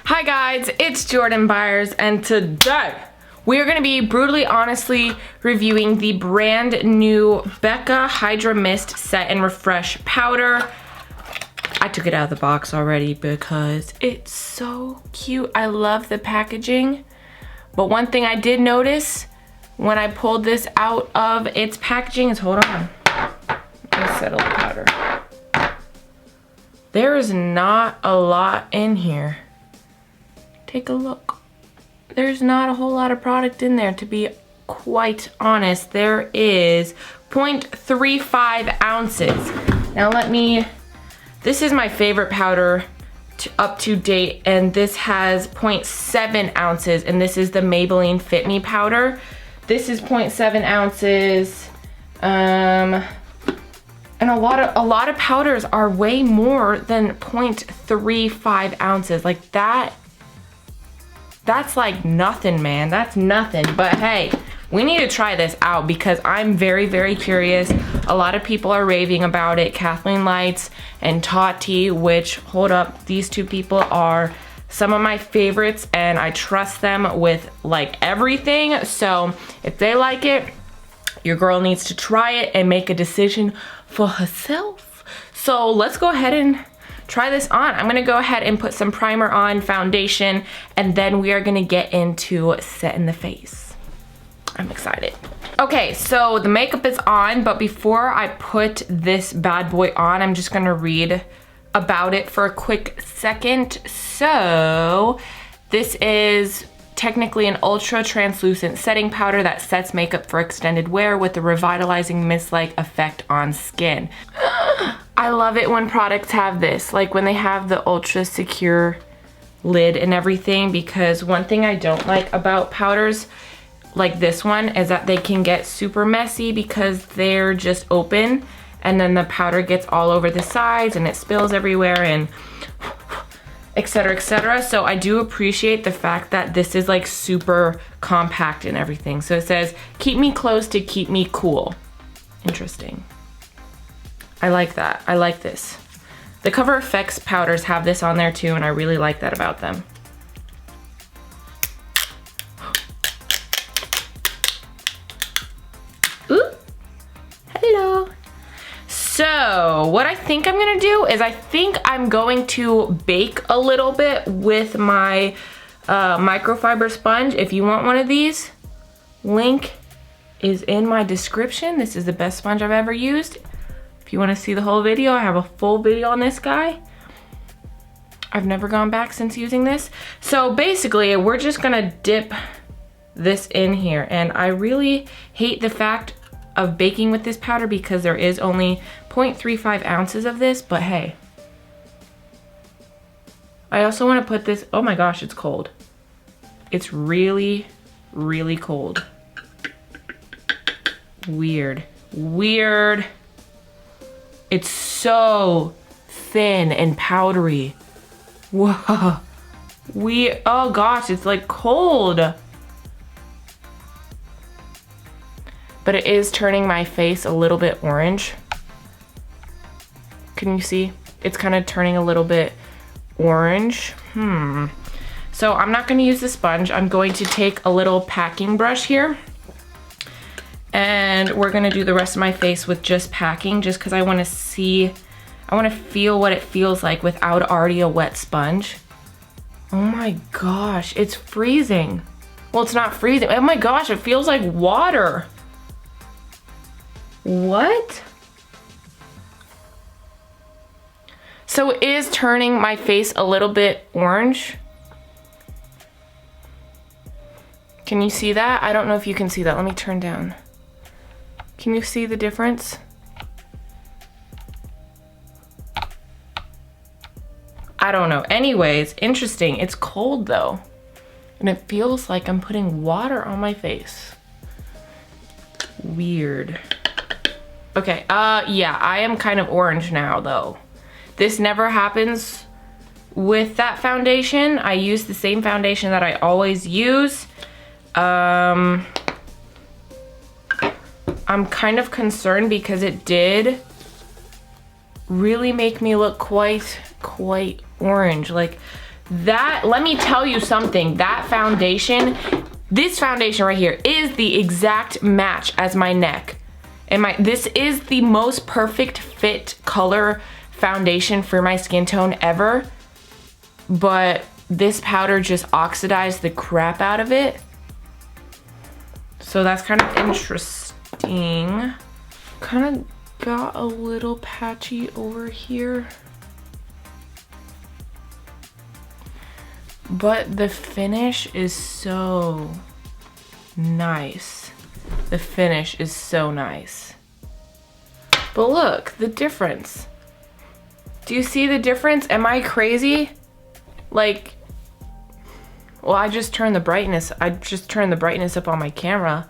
Hi guys, it's Jordan Byers, and today we are going to be brutally honestly reviewing the brand new Becca hyra-mist Set and Refresh powder. I took it out of the box already because it's so cute. I love the packaging, but one thing I did notice when I pulled this out of its packaging is, hold on, let me settle the powder. There is not a lot in here. Take a look. There's not a whole lot of product in there, to be quite honest. There is 0.35 ounces. Now this is my favorite powder up to date, and this has 0.7 ounces, and this is the Maybelline Fit Me powder. This is 0.7 ounces. And a lot of powders are way more than 0.35 ounces. Like that's like nothing, man. That's nothing. But hey, we need to try this out because I'm very, very curious. A lot of people are raving about it. Kathleen Lights and Tati, which, hold up, these two people are some of my favorites, and I trust them with like everything. So if they like it, your girl needs to try it and make a decision for herself. So let's go ahead and try this on. I'm gonna go ahead and put some primer on, foundation, and then we are gonna get into setting the face. I'm excited. Okay, so the makeup is on, but before I put this bad boy on, I'm just gonna read about it for a quick second. So this is technically an ultra translucent setting powder that sets makeup for extended wear with a revitalizing mist-like effect on skin. I love it when products have this, like when they have the ultra secure lid and everything, because one thing I don't like about powders like this one is that they can get super messy because they're just open, and then the powder gets all over the sides and it spills everywhere and etc, etc. So I do appreciate the fact that this is like super compact and everything. So it says, keep me close to keep me cool. Interesting. I like that. I like this. The Cover FX powders have this on there too, and I really like that about them. Ooh. Hello. So what I think I'm gonna do is I think I'm going to bake a little bit with my microfiber sponge. If you want one of these, link is in my description. This is the best sponge I've ever used. If you want to see the whole video, I have a full video on this guy. I've never gone back since using this. So basically, we're just gonna dip this in here, and I really hate the fact of baking with this powder because there is only 0.35 ounces of this, but hey. I also want to put this, oh my gosh, it's cold. It's really, really cold. Weird. Weird. It's so thin and powdery. Whoa. Oh gosh, it's like cold. But it is turning my face a little bit orange. Can you see? It's kind of turning a little bit orange. So I'm not going to use the sponge. I'm going to take a little packing brush here, and we're going to do the rest of my face with just packing, just because I want to feel what it feels like without already a wet sponge. Oh my gosh, it's freezing. Well, it's not freezing. Oh my gosh, it feels like water. What? So it is turning my face a little bit orange. Can you see that? I don't know if you can see that. Let me turn down. Can you see the difference? I don't know. Anyways, interesting. It's cold though. And it feels like I'm putting water on my face. Weird. Okay, yeah, I am kind of orange now though. This never happens with that foundation. I use the same foundation that I always use. I'm kind of concerned because it did really make me look quite orange. Like That, let me tell you something, that foundation, this foundation right here is the exact match as my neck. And this is the most perfect fit color foundation for my skin tone ever. But this powder just oxidized the crap out of it. So that's kind of interesting. Kind of got a little patchy over here. But the finish is so nice. The finish is so nice. But look, the difference. Do you see the difference? Am I crazy? Like, well, I just turned the brightness up on my camera.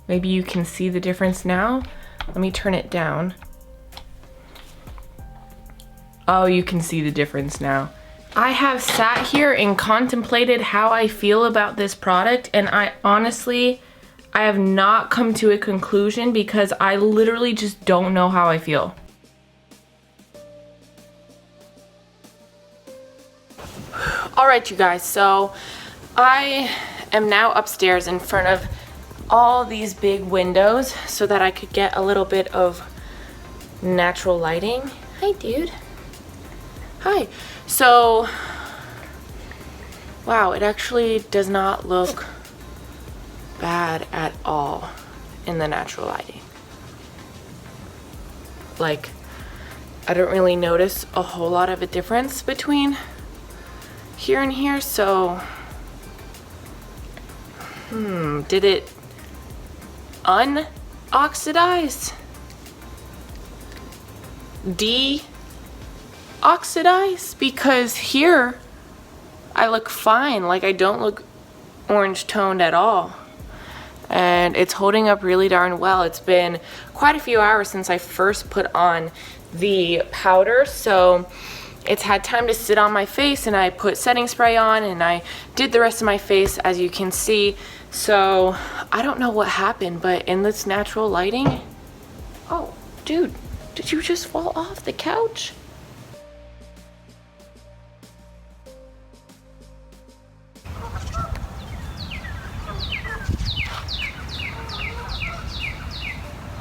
Maybe you can see the difference now. Let me turn it down. Oh, you can see the difference now. I have sat here and contemplated how I feel about this product, and I have not come to a conclusion because I literally just don't know how I feel. All right, you guys, so I am now upstairs in front of all these big windows so that I could get a little bit of natural lighting. Hi, dude. Hi. So, wow, it actually does not look bad at all in the natural lighting. Like, I don't really notice a whole lot of a difference between here and here, so did it unoxidize? Oxidize? Because here I look fine, like I don't look orange toned at all, and it's holding up really darn well. It's been quite a few hours since I first put on the powder, so it's had time to sit on my face, and I put setting spray on and I did the rest of my face, as you can see. So I don't know what happened, but in this natural lighting, oh dude, did you just fall off the couch?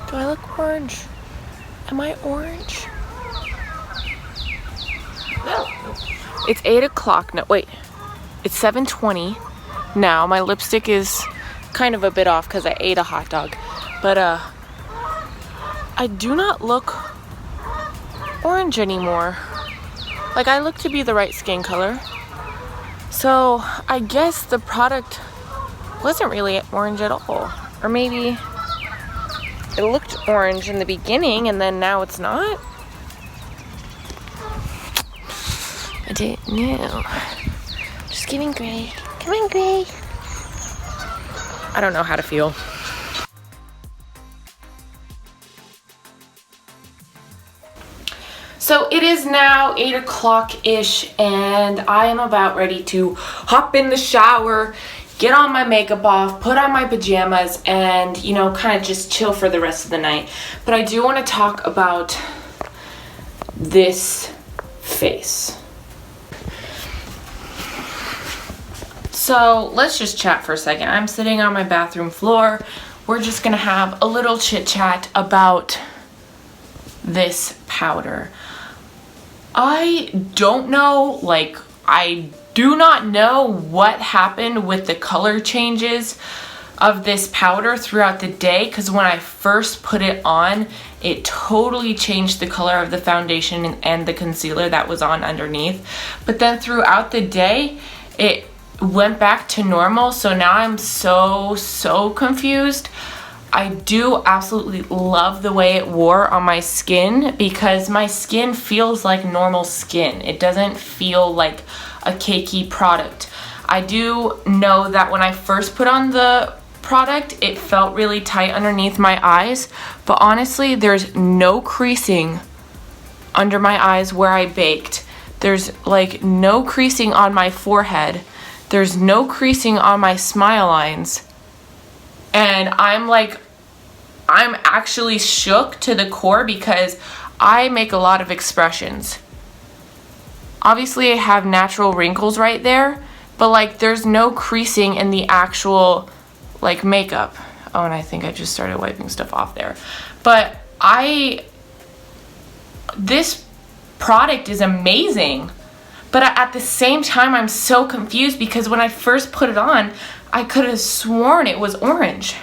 Do I look orange? Am I orange? No. It's 8 o'clock. No, wait. It's 7:20 now. My lipstick is kind of a bit off because I ate a hot dog. But I do not look orange anymore. Like, I look to be the right skin color. So I guess the product wasn't really orange at all. Or maybe it looked orange in the beginning and then now it's not. I don't know. Just kidding, Gray. Come on, Gray. I don't know how to feel. So it is now 8 o'clock-ish, and I am about ready to hop in the shower, get all my makeup off, put on my pajamas, and, you know, kind of just chill for the rest of the night. But I do want to talk about this face. So let's just chat for a second. I'm sitting on my bathroom floor. We're just gonna have a little chit chat about this powder. I don't know, like, I do not know what happened with the color changes of this powder throughout the day, because when I first put it on, it totally changed the color of the foundation and the concealer that was on underneath. But then throughout the day, it went back to normal, so now I'm so confused. I do absolutely love the way it wore on my skin, because my skin feels like normal skin. It doesn't feel like a cakey product. I do know that when I first put on the product, it felt really tight underneath my eyes, but honestly, there's no creasing under my eyes where I baked. There's like no creasing on my forehead. There's no creasing on my smile lines. And I'm actually shook to the core, because I make a lot of expressions. obviously I have natural wrinkles right there, but like there's no creasing in the actual like makeup. Oh, and I think I just started wiping stuff off there. But this product is amazing. But at the same time, I'm so confused because when I first put it on, I could have sworn it was orange.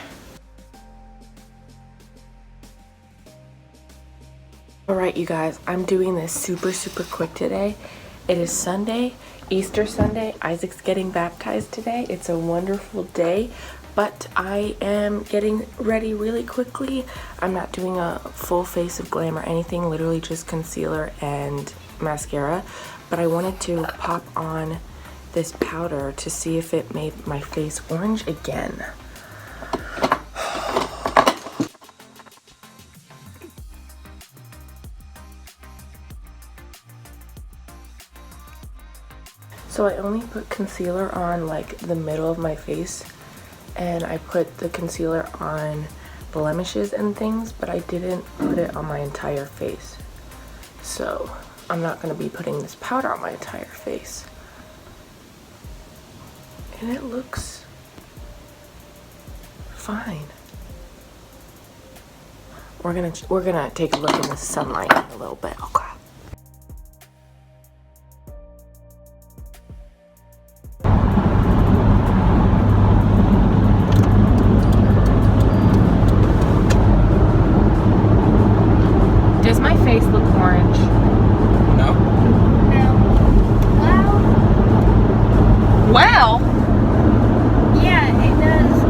Alright, you guys, I'm doing this super quick today. It is Sunday, Easter Sunday. Isaac's getting baptized today. It's a wonderful day, but I am getting ready really quickly. I'm not doing a full face of glam or anything, literally just concealer and mascara. But I wanted to pop on this powder to see if it made my face orange again. So I only put concealer on like the middle of my face, and I put the concealer on blemishes and things, but I didn't put it on my entire face. So I'm not going to be putting this powder on my entire face. And it looks fine. We're gonna take a look in the sunlight in a little bit. Okay. Does my face look orange? No. No. Well. Well. Yeah, it does.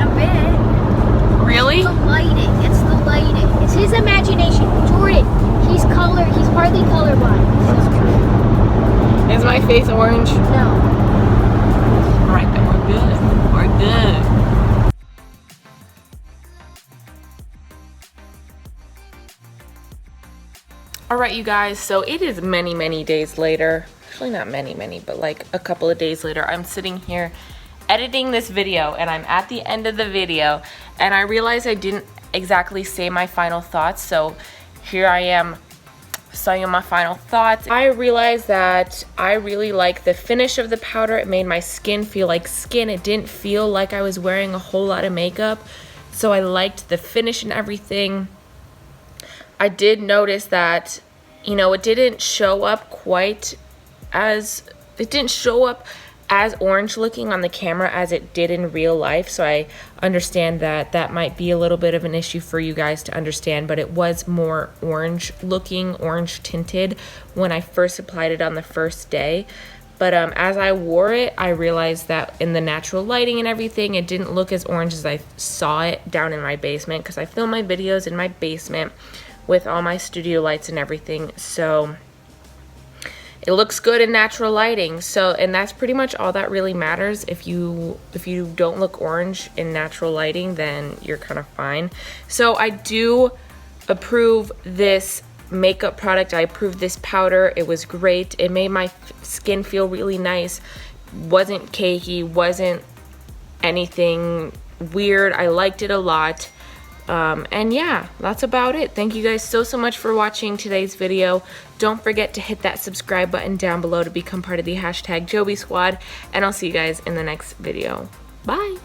A bit. Really? It's the lighting. It's the lighting. It's his imagination. Jordan, he's partly colorblind. That's true. Is my face orange? No. Alright, then we're good. We're good. Alright, you guys, so it is many days later. Actually, not many, but like a couple of days later. I'm sitting here editing this video, and I'm at the end of the video, and I realized I didn't exactly say my final thoughts, so here I am saying my final thoughts. I realized that I really like the finish of the powder. It made my skin feel like skin. It didn't feel like I was wearing a whole lot of makeup, so I liked the finish and everything. I did notice that, you know, it didn't show up as orange looking on the camera as it did in real life, so I understand that that might be a little bit of an issue for you guys to understand, but it was more orange looking, orange tinted when I first applied it on the first day. But as I wore it, I realized that in the natural lighting and everything, it didn't look as orange as I saw it down in my basement, because I film my videos in my basement with all my studio lights and everything, so it looks good in natural lighting. So, and that's pretty much all that really matters. If you don't look orange in natural lighting, then you're kind of fine. So I do approve this makeup product. I approve this powder. It was great. It made my skin feel really nice. Wasn't cakey, wasn't anything weird. I liked it a lot. And yeah, that's about it. Thank you guys so much for watching today's video. Don't forget to hit that subscribe button down below to become part of the #Joby squad, and I'll see you guys in the next video. Bye.